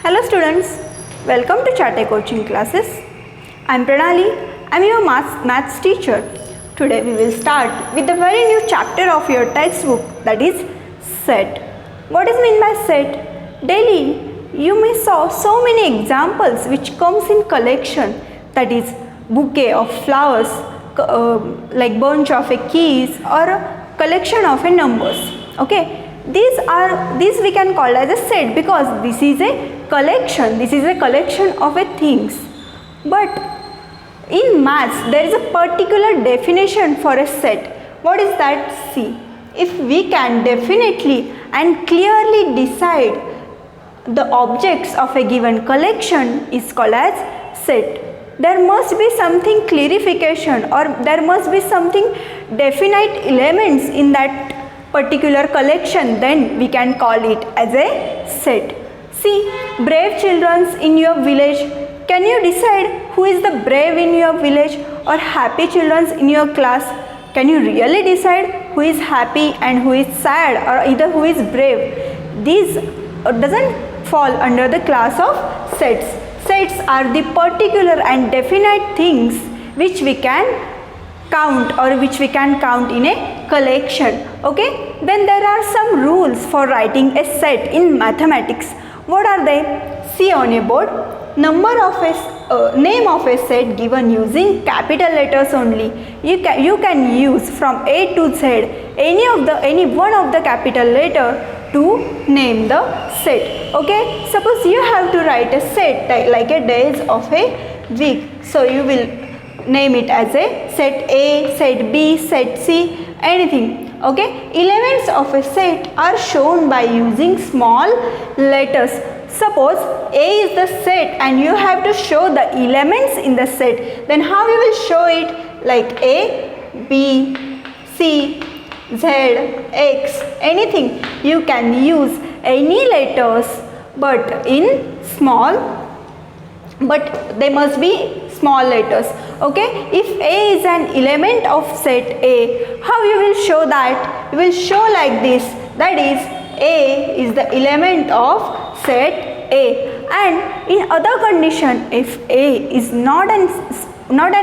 Hello students, welcome to Chate coaching classes. I am Pranali, I am your maths teacher. Today we will start with the very new chapter of your textbook, that is set. What is meant by set? Daily you may saw so many examples which comes in collection, that is bouquet of flowers, like bunch of keys or a collection of numbers. Okay, these we can call as a set because this is a collection of things. But in maths there is a particular definition for a set. What is that? See, if we can definitely and clearly decide the objects of a given collection is called as set. There must be something clarification or there must be something definite elements in that particular collection, then we can call it as a set. See, brave children in your village, can you decide who is the brave in your village? Or happy children in your class, can you really decide who is happy and who is sad or either who is brave? These doesn't fall under the class of sets. Sets are the particular and definite things which we can count or which we can count in a collection. Okay, then there are some rules for writing a set in mathematics. What are they? See on a board, name of a set given using capital letters only. You can use from A to Z any one of the capital letter to name the set. Okay, suppose you have to write a set like a days of a week, so you will name it as a set A, set B, set C, anything. Okay, elements of a set are shown by using small letters. Suppose A is the set and you have to show the elements in the set, then how you will show it? Like A, B, C, Z, X, anything. You can use any letters but they must be small letters. Okay, if A is an element of set A, how you will show that? You will show like this, that is A is the element of set A. And in other condition, if A is not an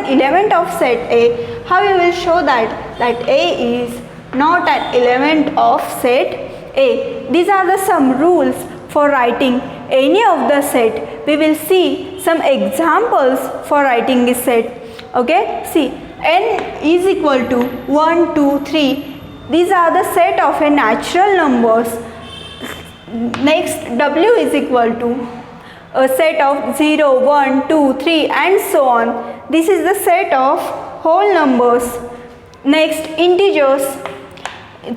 element of set A, how you will show that A is not an element of set A. These are the some rules for writing any of the set. We will see some examples for writing this set. Okay, see, n is equal to 1, 2, 3. These are the set of a natural numbers. Next, w is equal to a set of 0, 1, 2, 3 and so on. This is the set of whole numbers. Next, integers.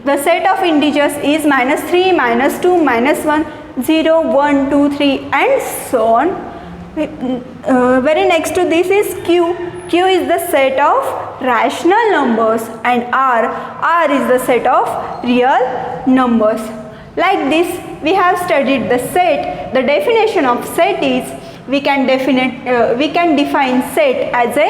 The set of integers is -3, -2, -1, 0, 1, 2, 3 and so on. Very next to this is q. Q is the set of rational numbers and R is the set of real numbers. Like this we have studied the set. The definition of set is we can define set as a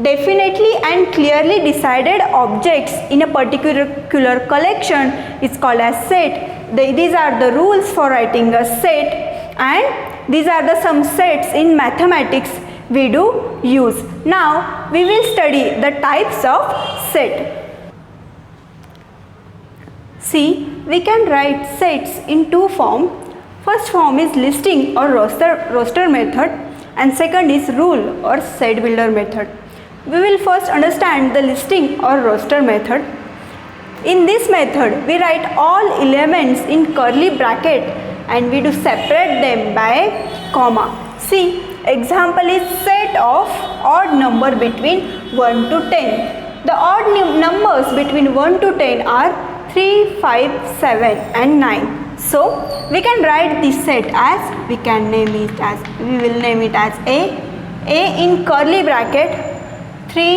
definitely and clearly decided objects in a particular collection is called as set. These are the rules for writing a set, and these are the some sets in mathematics we do use. Now we will study the types of set. See, we can write sets in two forms. First form is listing or roster method, and second is rule or set builder method. We will first understand the listing or roster method. In this method, we write all elements in curly bracket and we do separate them by comma. See, example is set of odd number between 1 to 10. The odd numbers between 1 to 10 are 3, 5, 7 and 9. So, we can write this set as, we will name it as A in curly bracket 3.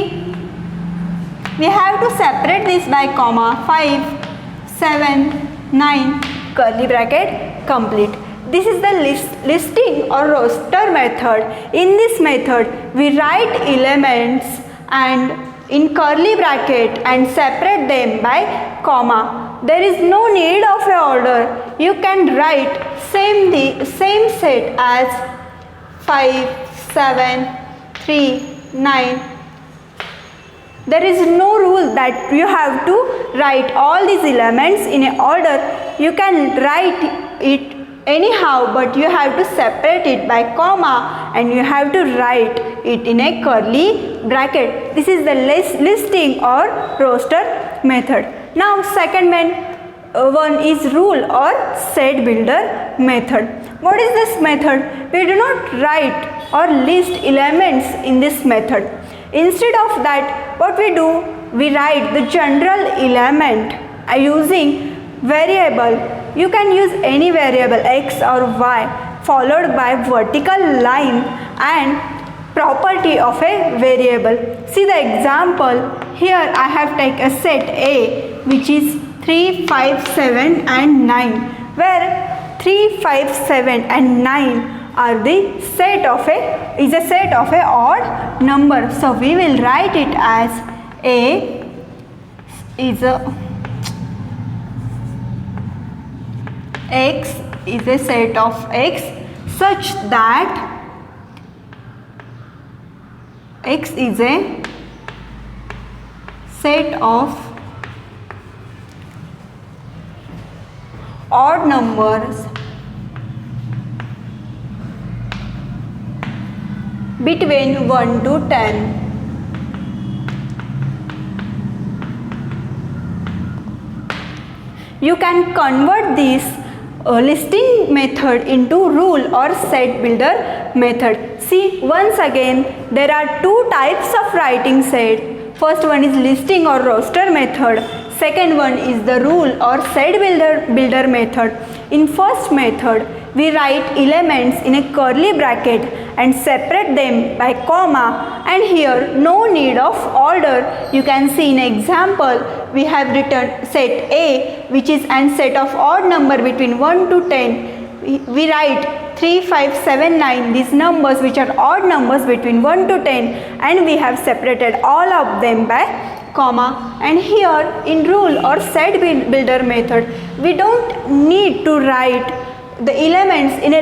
We have to separate this by comma 5, 7, 9, curly bracket complete. This is the listing or roster method. In this method, we write elements and in curly bracket and separate them by comma. There is no need of a order. You can write same set as 5, 7, 3, 9. There is no rule that you have to write all these elements in a order. You can write it anyhow, but you have to separate it by comma and you have to write it in a curly bracket. This is the listing or roster method. Now second one is rule or set builder method. What is this method? We do not write or list elements in this method. Instead of that, what we do, we write the general element using variable. You can use any variable x or y followed by vertical line and property of a variable. See the example. Here I have taken a set A which is 3, 5, 7 and 9, where 3, 5, 7 and 9 are the set of a odd number. So we will write it as A is a X is a set of X such that X is a set of odd numbers between 1 to 10. You can convert this listing method into rule or set builder method. See, once again there are two types of writing set. First one is listing or roster method. Second one is the rule or set builder method. In first method, we write elements in a curly bracket and separate them by comma, and here no need of order. You can see in example we have written set A which is an set of odd number between 1 to 10. We write 3, 5, 7, 9, these numbers which are odd numbers between 1 to 10, and we have separated all of them by comma. And here in rule or set builder method, we don't need to write the elements in a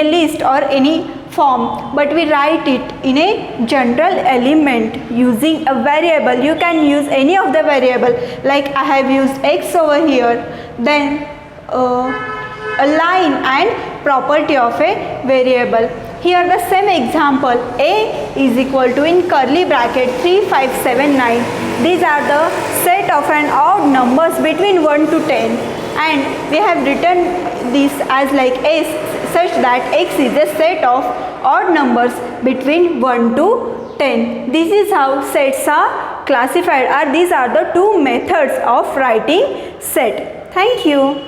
list or any form, but we write it in a general element using a variable. You can use any of the variable, like I have used X over here, then a line and property of a variable. Here the same example, A is equal to in curly bracket 3, 5, 7, 9. These are the set of an odd numbers between 1 to 10, and we have written this as like S such that X is a set of odd numbers between 1 to 10. This is how sets are classified, or these are the two methods of writing set. Thank you.